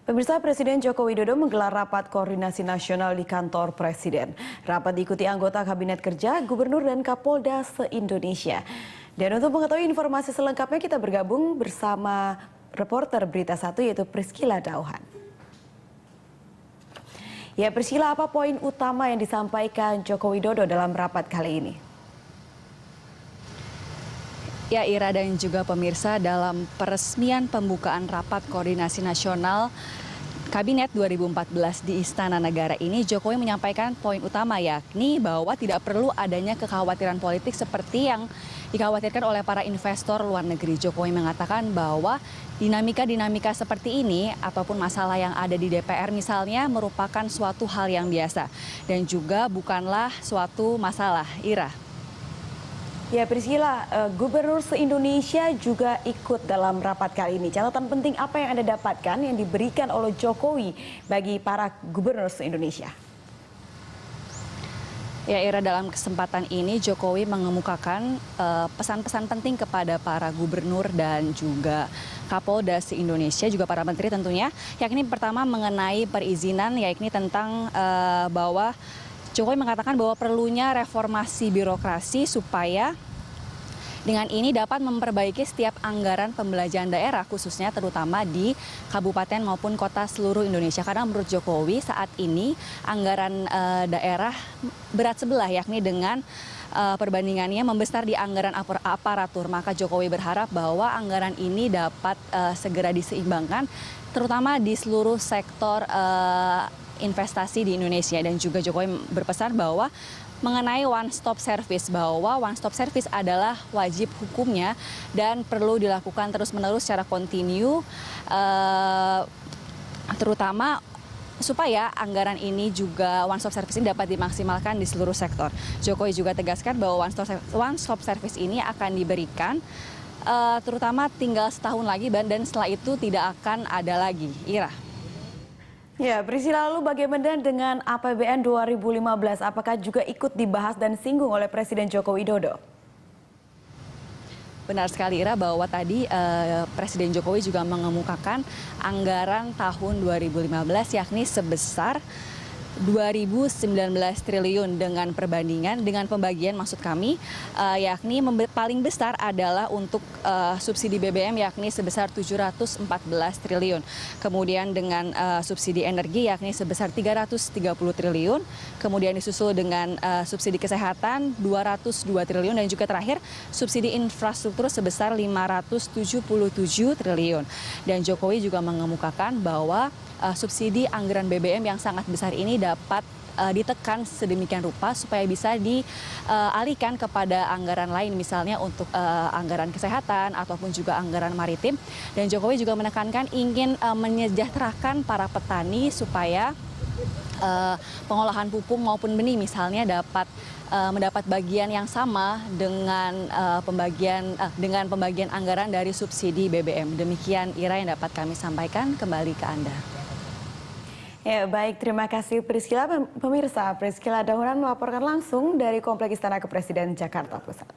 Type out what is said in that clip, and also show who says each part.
Speaker 1: Pemirsa, Presiden Joko Widodo menggelar rapat koordinasi nasional di kantor Presiden. Rapat diikuti anggota Kabinet Kerja, Gubernur dan Kapolda se-Indonesia. Dan untuk mengetahui informasi selengkapnya kita bergabung bersama reporter Berita 1 yaitu Priscila Dauhan. Ya Priscila, apa poin utama yang disampaikan Joko Widodo dalam rapat kali ini?
Speaker 2: Ya Ira dan juga pemirsa, dalam peresmian pembukaan rapat koordinasi nasional Kabinet 2014 di Istana Negara ini, Jokowi menyampaikan poin utama yakni bahwa tidak perlu adanya kekhawatiran politik seperti yang dikhawatirkan oleh para investor luar negeri. Jokowi mengatakan bahwa dinamika-dinamika seperti ini ataupun masalah yang ada di DPR misalnya merupakan suatu hal yang biasa dan juga bukanlah suatu masalah. Ira.
Speaker 1: Ya Priscila, Gubernur se-Indonesia juga ikut dalam rapat kali ini. Catatan penting apa yang Anda dapatkan yang diberikan oleh Jokowi bagi para Gubernur se-Indonesia?
Speaker 2: Ya Ira, dalam kesempatan ini Jokowi mengemukakan pesan-pesan penting kepada para gubernur dan juga Kapolda se-Indonesia, juga para menteri tentunya. Yakni pertama mengenai perizinan, yakni tentang bahwa Jokowi mengatakan bahwa perlunya reformasi birokrasi supaya dengan ini dapat memperbaiki setiap anggaran pembelanjaan daerah khususnya terutama di kabupaten maupun kota seluruh Indonesia. Karena menurut Jokowi saat ini anggaran daerah berat sebelah yakni dengan perbandingannya membesar di anggaran aparatur. Maka Jokowi berharap bahwa anggaran ini dapat segera diseimbangkan terutama di seluruh sektor investasi di Indonesia. Dan juga Jokowi berpesan bahwa mengenai one stop service, bahwa one stop service adalah wajib hukumnya dan perlu dilakukan terus-menerus secara kontinu, terutama supaya anggaran ini juga one stop service ini dapat dimaksimalkan di seluruh sektor. Jokowi juga tegaskan bahwa one stop service ini akan diberikan terutama tinggal setahun lagi dan setelah itu tidak akan ada lagi. Ira.
Speaker 1: Ya, Priscila, lalu bagaimana dengan APBN 2015? Apakah juga ikut dibahas dan singgung oleh Presiden Joko Widodo?
Speaker 2: Benar sekali Ira, bahwa tadi Presiden Jokowi juga mengemukakan anggaran tahun 2015 yakni sebesar 2019 triliun dengan perbandingan dengan pembagian maksud kami yakni paling besar adalah untuk subsidi BBM yakni sebesar 714 triliun. Kemudian dengan subsidi energi yakni sebesar 330 triliun. Kemudian disusul dengan subsidi kesehatan 202 triliun dan juga terakhir subsidi infrastruktur sebesar 577 triliun. Dan Jokowi juga mengemukakan bahwa subsidi anggaran BBM yang sangat besar ini dapat ditekan sedemikian rupa supaya bisa dialihkan kepada anggaran lain misalnya untuk anggaran kesehatan ataupun juga anggaran maritim. Dan Jokowi juga menekankan ingin menyejahterakan para petani supaya pengolahan pupuk maupun benih misalnya dapat mendapat bagian yang sama dengan pembagian anggaran dari subsidi BBM. Demikian Ira yang dapat kami sampaikan, kembali ke Anda.
Speaker 1: Ya, baik, terima kasih Priscila. Pemirsa, Priscila Dauhan melaporkan langsung dari Kompleks Istana Kepresiden Jakarta Pusat.